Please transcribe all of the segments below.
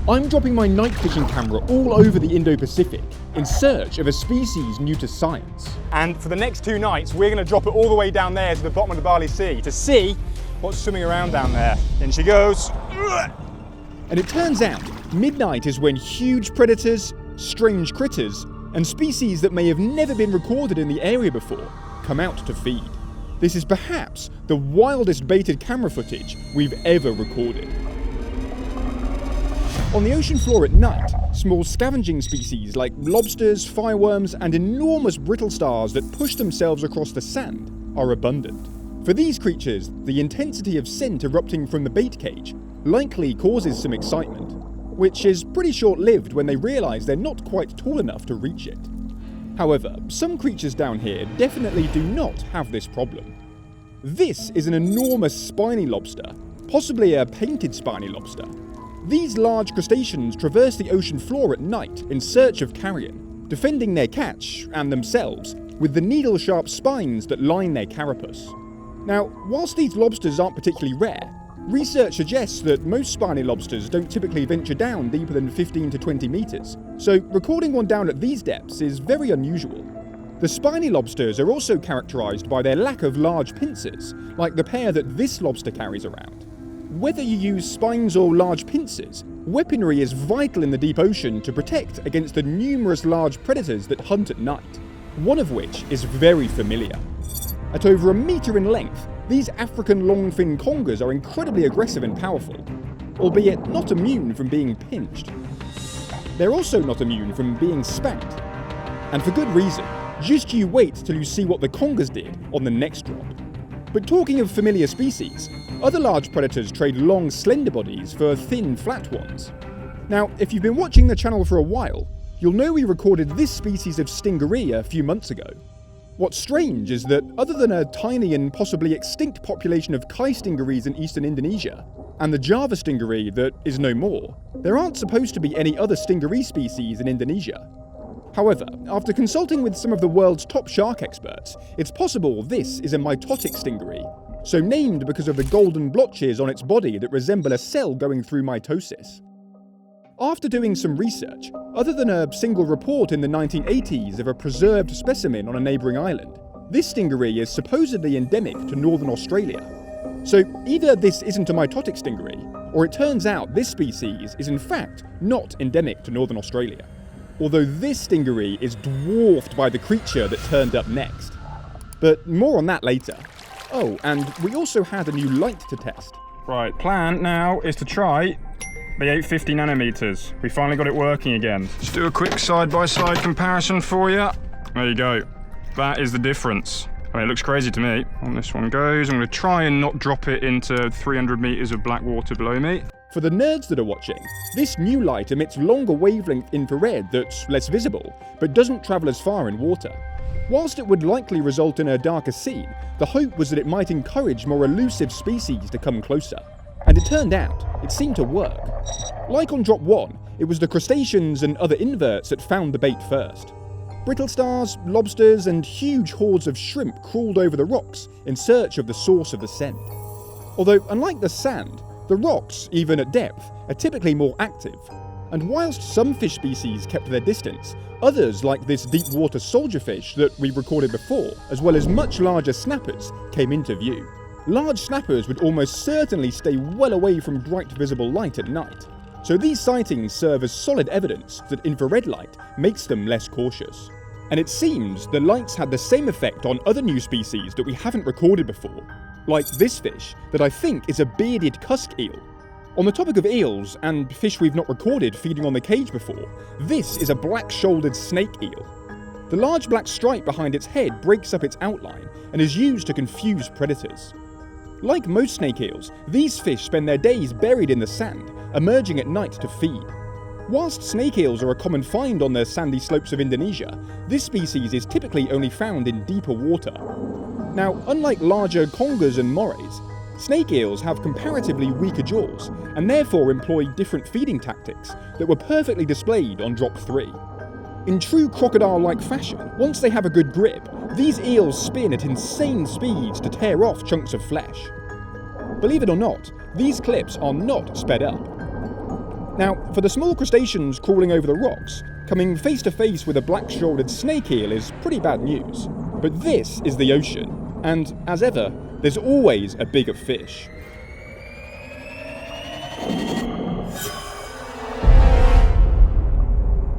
I'm dropping my night fishing camera all over the Indo-Pacific in search of a species new to science. And for the next 2 nights, we're going to drop it all the way down there to the bottom of the Barny Sea to see what's swimming around down there. In she goes. And it turns out, midnight is when huge predators, strange critters, and species that may have never been recorded in the area before come out to feed. This is perhaps the wildest baited camera footage we've ever recorded. On the ocean floor at night, small scavenging species like lobsters, fireworms, and enormous brittle stars that push themselves across the sand are abundant. For these creatures, the intensity of scent erupting from the bait cage likely causes some excitement, which is pretty short-lived when they realise they're not quite tall enough to reach it. However, some creatures down here definitely do not have this problem. This is an enormous spiny lobster, possibly a painted spiny lobster. These large crustaceans traverse the ocean floor at night in search of carrion, defending their catch, and themselves, with the needle-sharp spines that line their carapace. Now, whilst these lobsters aren't particularly rare, research suggests that most spiny lobsters don't typically venture down deeper than 15 to 20 metres, so recording one down at these depths is very unusual. The spiny lobsters are also characterised by their lack of large pincers, like the pair that this lobster carries around. Whether you use spines or large pincers, weaponry is vital in the deep ocean to protect against the numerous large predators that hunt at night, one of which is very familiar. At over a metre in length, these African longfin congers are incredibly aggressive and powerful, albeit not immune from being pinched. They're also not immune from being spanked. And for good reason, just you wait till you see what the congers did on the next drop. But talking of familiar species, other large predators trade long, slender bodies for thin, flat ones. Now, if you've been watching the channel for a while, you'll know we recorded this species of stingaree a few months ago. What's strange is that other than a tiny and possibly extinct population of Kai stingarees in eastern Indonesia, and the Java stingaree that is no more, there aren't supposed to be any other stingaree species in Indonesia. However, after consulting with some of the world's top shark experts, it's possible this is a mitotic stingaree, so named because of the golden blotches on its body that resemble a cell going through mitosis. After doing some research, other than a single report in the 1980s of a preserved specimen on a neighbouring island, this stingaree is supposedly endemic to northern Australia. So either this isn't a mitotic stingaree, or it turns out this species is in fact not endemic to northern Australia. Although this stingaree is dwarfed by the creature that turned up next. But more on that later. Oh, and we also had a new light to test. Right, plan now is to try the 850 nanometers. We finally got it working again. Just do a quick side-by-side comparison for you. There you go. That is the difference. I mean, it looks crazy to me. On this one goes. I'm going to try and not drop it into 300 meters of black water below me. For the nerds that are watching, this new light emits longer wavelength infrared that's less visible, but doesn't travel as far in water. Whilst it would likely result in a darker scene, the hope was that it might encourage more elusive species to come closer. And it turned out, it seemed to work. Like on drop 1, it was the crustaceans and other inverts that found the bait first. Brittle stars, lobsters, and huge hordes of shrimp crawled over the rocks in search of the source of the scent. Although, unlike the sand, the rocks, even at depth, are typically more active, and whilst some fish species kept their distance, others like this deep water soldierfish that we recorded before, as well as much larger snappers, came into view. Large snappers would almost certainly stay well away from bright visible light at night, so these sightings serve as solid evidence that infrared light makes them less cautious. And it seems the lights had the same effect on other new species that we haven't recorded before, like this fish that I think is a bearded cusk eel. On the topic of eels, and fish we've not recorded feeding on the cage before, this is a black-shouldered snake eel. The large black stripe behind its head breaks up its outline and is used to confuse predators. Like most snake eels, these fish spend their days buried in the sand, emerging at night to feed. Whilst snake eels are a common find on the sandy slopes of Indonesia, this species is typically only found in deeper water. Now, unlike larger congers and morays, snake eels have comparatively weaker jaws, and therefore employ different feeding tactics that were perfectly displayed on drop 3. In true crocodile-like fashion, once they have a good grip, these eels spin at insane speeds to tear off chunks of flesh. Believe it or not, these clips are not sped up. Now, for the small crustaceans crawling over the rocks, coming face to face with a black-shouldered snake eel is pretty bad news. But this is the ocean, and as ever, there's always a bigger fish.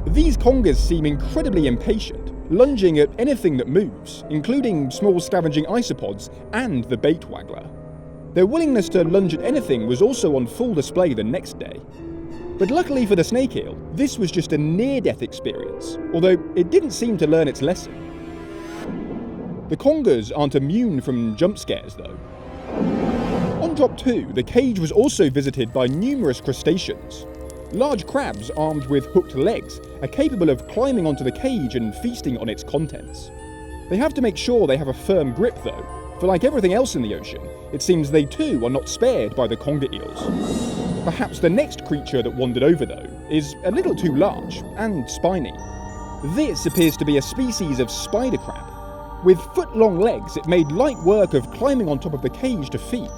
These congers seem incredibly impatient, lunging at anything that moves, including small scavenging isopods and the bait waggler. Their willingness to lunge at anything was also on full display the next day. But luckily for the snake eel, this was just a near-death experience, although it didn't seem to learn its lesson. The congers aren't immune from jump scares though. On drop 2, the cage was also visited by numerous crustaceans. Large crabs armed with hooked legs are capable of climbing onto the cage and feasting on its contents. They have to make sure they have a firm grip though, for like everything else in the ocean, it seems they too are not spared by the conger eels. Perhaps the next creature that wandered over though is a little too large and spiny. This appears to be a species of spider crab. With foot-long legs, it made light work of climbing on top of the cage to feed.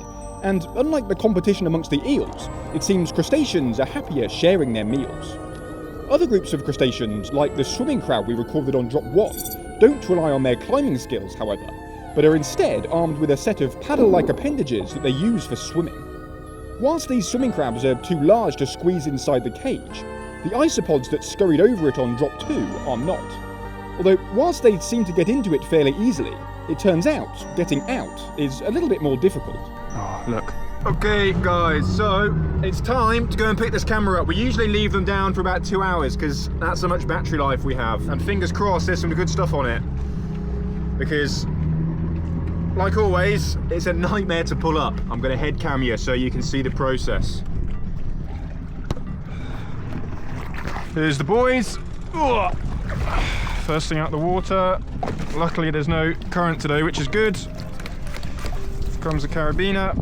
And unlike the competition amongst the eels, it seems crustaceans are happier sharing their meals. Other groups of crustaceans, like the swimming crab we recorded on drop 1, don't rely on their climbing skills, however, but are instead armed with a set of paddle-like appendages that they use for swimming. Whilst these swimming crabs are too large to squeeze inside the cage, the isopods that scurried over it on drop 2 are not. Although, whilst they seem to get into it fairly easily, it turns out getting out is a little bit more difficult. Oh, look. Okay, guys, so it's time to go and pick this camera up. We usually leave them down for about 2 hours because that's how much battery life we have. And fingers crossed there's some good stuff on it. Because, like always, it's a nightmare to pull up. I'm going to head cam you so you can see the process. Here's the boys. Ugh. First thing out the water. Luckily there's no current today, which is good. Here comes the carabiner.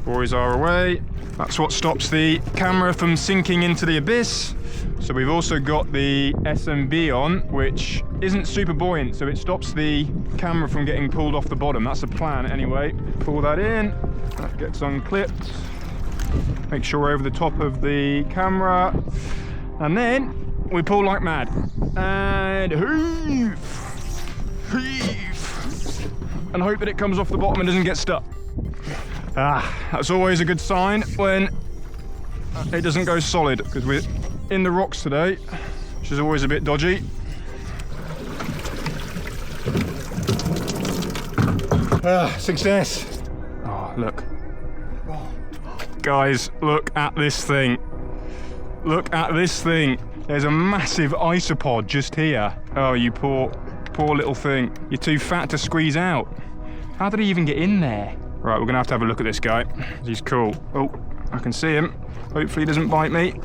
Boys are away. That's what stops the camera from sinking into the abyss. So we've also got the SMB on, which isn't super buoyant, so it stops the camera from getting pulled off the bottom. That's the plan anyway. Pull that in, that gets unclipped. Make sure we're over the top of the camera. And then we pull like mad. And heave, heave. And hope that it comes off the bottom and doesn't get stuck. That's always a good sign when it doesn't go solid, because we're in the rocks today, which is always a bit dodgy. Success. Oh, look. Guys, look at this thing. Look at this thing. There's a massive isopod just here. Oh, you poor little thing. You're too fat to squeeze out. How did he even get in there? Right, we're gonna have to have a look at this guy. He's cool. Oh, I can see him. Hopefully he doesn't bite me.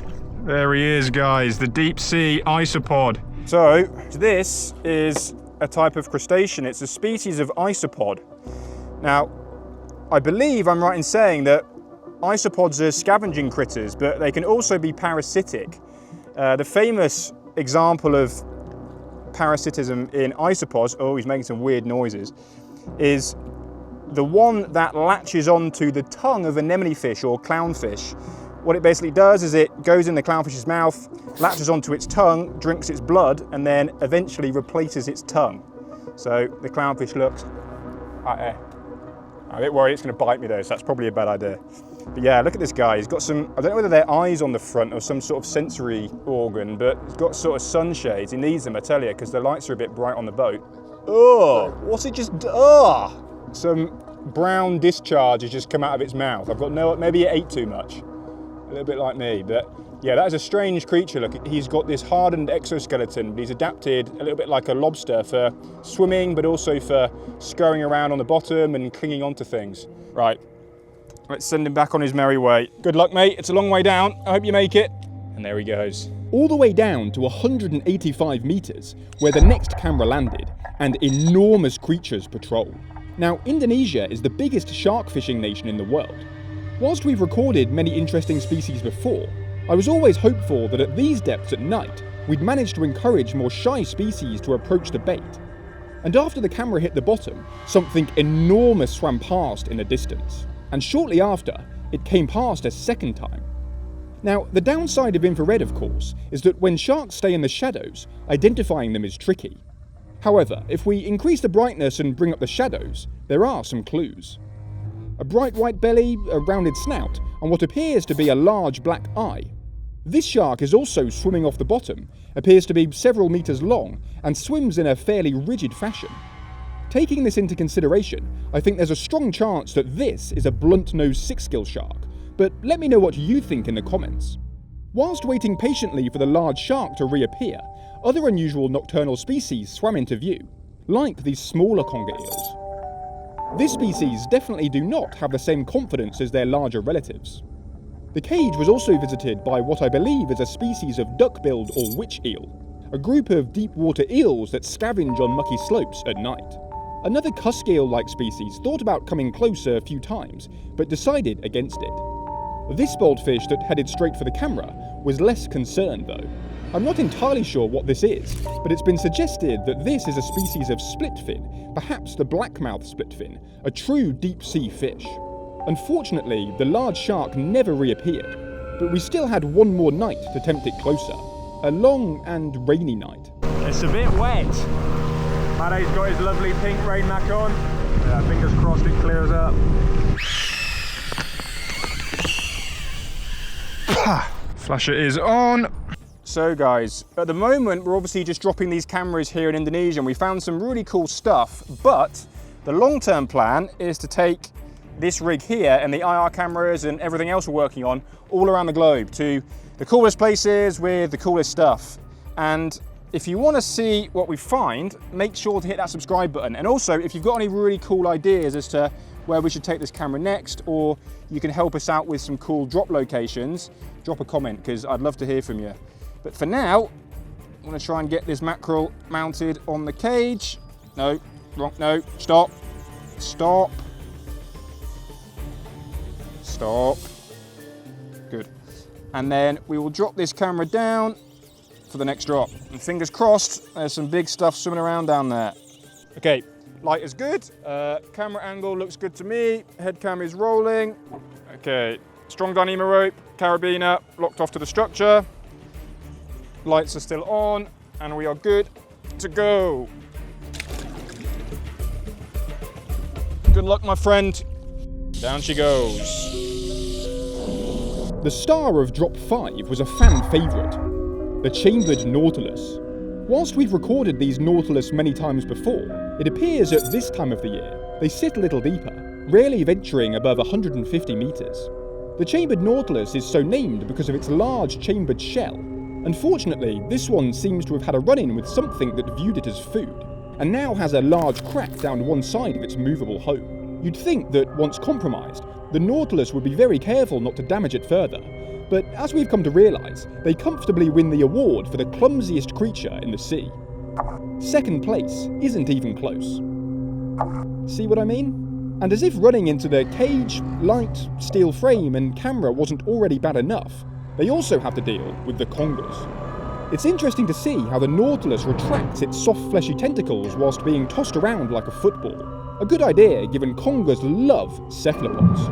There he is, guys, the deep sea isopod. So, this is a type of crustacean. It's a species of isopod. Now, I believe I'm right in saying that isopods are scavenging critters, but they can also be parasitic. The famous example of parasitism in isopods, oh, he's making some weird noises, is the one that latches onto the tongue of anemone fish or clownfish. What it basically does is it goes in the clownfish's mouth, latches onto its tongue, drinks its blood, and then eventually replaces its tongue. So the clownfish looks I'm a bit worried it's going to bite me though, so that's probably a bad idea. But yeah, look at this guy. He's got some, I don't know whether they're eyes on the front or some sort of sensory organ, but he's got sort of sunshades. He needs them, I tell you, because the lights are a bit bright on the boat. Oh, what's it just, some brown discharge has just come out of its mouth. I've got no, maybe it ate too much. A little bit like me, but yeah, that is a strange creature. Look, he's got this hardened exoskeleton, but he's adapted a little bit like a lobster for swimming, but also for scurrying around on the bottom and clinging onto things. Right, let's send him back on his merry way. Good luck, mate. It's a long way down. I hope you make it. And there he goes. All the way down to 185 meters, where the next camera landed, and enormous creatures patrol. Now, Indonesia is the biggest shark fishing nation in the world. Whilst we've recorded many interesting species before, I was always hopeful that at these depths at night, we'd manage to encourage more shy species to approach the bait. And after the camera hit the bottom, something enormous swam past in the distance. And shortly after, it came past a second time. Now, the downside of infrared, of course, is that when sharks stay in the shadows, identifying them is tricky. However, if we increase the brightness and bring up the shadows, there are some clues. A bright white belly, a rounded snout, and what appears to be a large black eye. This shark is also swimming off the bottom, appears to be several meters long, and swims in a fairly rigid fashion. Taking this into consideration, I think there's a strong chance that this is a blunt-nosed six-gill shark, but let me know what you think in the comments. Whilst waiting patiently for the large shark to reappear, other unusual nocturnal species swam into view, like these smaller conger eels. This species definitely do not have the same confidence as their larger relatives. The cage was also visited by what I believe is a species of duck-billed or witch eel, a group of deep-water eels that scavenge on mucky slopes at night. Another cusk eel-like species thought about coming closer a few times, but decided against it. This boldfish that headed straight for the camera was less concerned though. I'm not entirely sure what this is, but it's been suggested that this is a species of splitfin, perhaps the blackmouth splitfin, a true deep-sea fish. Unfortunately, the large shark never reappeared, but we still had one more night to tempt it closer. A long and rainy night. It's a bit wet. Matty's got his lovely pink rain mac on. Yeah, fingers crossed it clears up. Flasher is on. So guys, at the moment we're obviously just dropping these cameras here in Indonesia and we found some really cool stuff, but the long-term plan is to take this rig here and the IR cameras and everything else we're working on all around the globe to the coolest places with the coolest stuff. And if you want to see what we find, make sure to hit that subscribe button. And also, if you've got any really cool ideas as to where we should take this camera next, or you can help us out with some cool drop locations, drop a comment, because I'd love to hear from you. But for now, I'm going to try and get this mackerel mounted on the cage. No, wrong, no, stop, stop, stop. Good. And then we will drop this camera down for the next drop. And fingers crossed, there's some big stuff swimming around down there. Okay, light is good. Camera angle looks good to me. Head cam is rolling. Okay, strong Dyneema rope, carabiner locked off to the structure. Lights are still on, and we are good to go. Good luck, my friend. Down she goes. The star of Drop 5 was a fan favourite, the chambered nautilus. Whilst we've recorded these nautilus many times before, it appears at this time of the year they sit a little deeper, rarely venturing above 150 metres. The chambered nautilus is so named because of its large chambered shell. Unfortunately, this one seems to have had a run-in with something that viewed it as food, and now has a large crack down one side of its movable home. You'd think that once compromised, the nautilus would be very careful not to damage it further, but as we've come to realise, they comfortably win the award for the clumsiest creature in the sea. Second place isn't even close. See what I mean? And as if running into the cage, light, steel frame and camera wasn't already bad enough, they also have to deal with the congers. It's interesting to see how the nautilus retracts its soft fleshy tentacles whilst being tossed around like a football. A good idea given congers love cephalopods.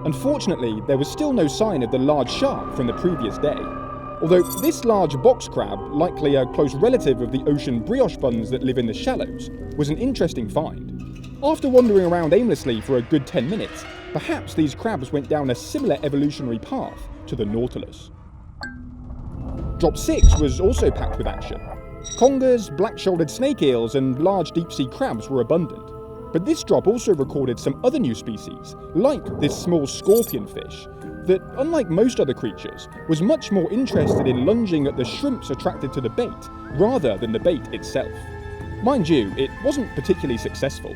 Unfortunately, there was still no sign of the large shark from the previous day. Although this large box crab, likely a close relative of the ocean brioche buns that live in the shallows, was an interesting find. After wandering around aimlessly for a good 10 minutes, perhaps these crabs went down a similar evolutionary path to the nautilus. Drop 6 was also packed with action. Congers, black-shouldered snake eels and large deep-sea crabs were abundant. But this drop also recorded some other new species, like this small scorpion fish, that, unlike most other creatures, was much more interested in lunging at the shrimps attracted to the bait, rather than the bait itself. Mind you, it wasn't particularly successful.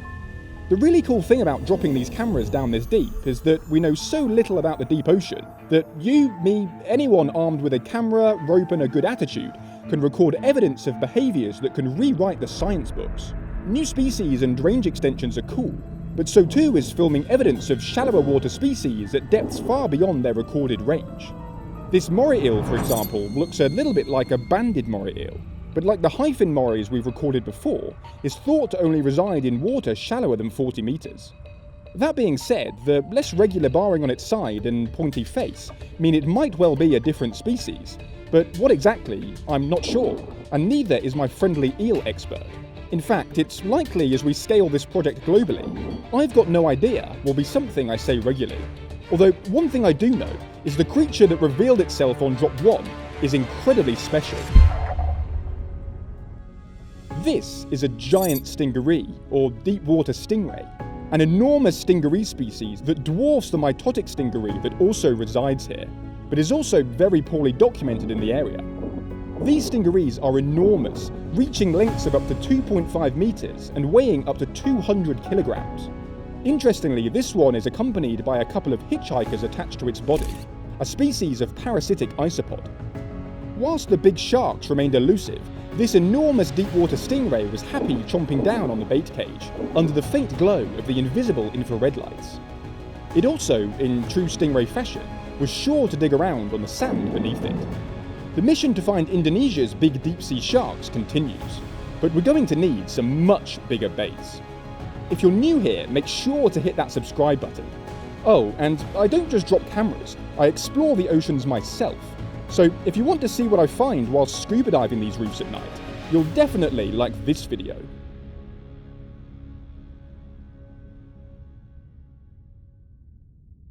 The really cool thing about dropping these cameras down this deep is that we know so little about the deep ocean that you, me, anyone armed with a camera, rope and a good attitude can record evidence of behaviours that can rewrite the science books. New species and range extensions are cool, but so too is filming evidence of shallower water species at depths far beyond their recorded range. This moray eel, for example, looks a little bit like a banded moray eel, but like the hyphen morays we've recorded before, is thought to only reside in water shallower than 40 metres. That being said, the less regular barring on its side and pointy face mean it might well be a different species. But what exactly, I'm not sure, and neither is my friendly eel expert. In fact, it's likely as we scale this project globally, I've got no idea will be something I say regularly. Although one thing I do know is the creature that revealed itself on drop 1 is incredibly special. This is a giant stingaree, or deep water stingray, an enormous stingaree species that dwarfs the mitotic stingaree that also resides here, but is also very poorly documented in the area. These stingarees are enormous, reaching lengths of up to 2.5 meters and weighing up to 200 kilograms. Interestingly, this one is accompanied by a couple of hitchhikers attached to its body, a species of parasitic isopod. Whilst the big sharks remained elusive, this enormous deep-water stingray was happy chomping down on the bait cage, under the faint glow of the invisible infrared lights. It also, in true stingray fashion, was sure to dig around on the sand beneath it. The mission to find Indonesia's big deep-sea sharks continues, but we're going to need some much bigger baits. If you're new here, make sure to hit that subscribe button. Oh, and I don't just drop cameras, I explore the oceans myself. So if you want to see what I find whilst scuba diving these reefs at night, you'll definitely like this video.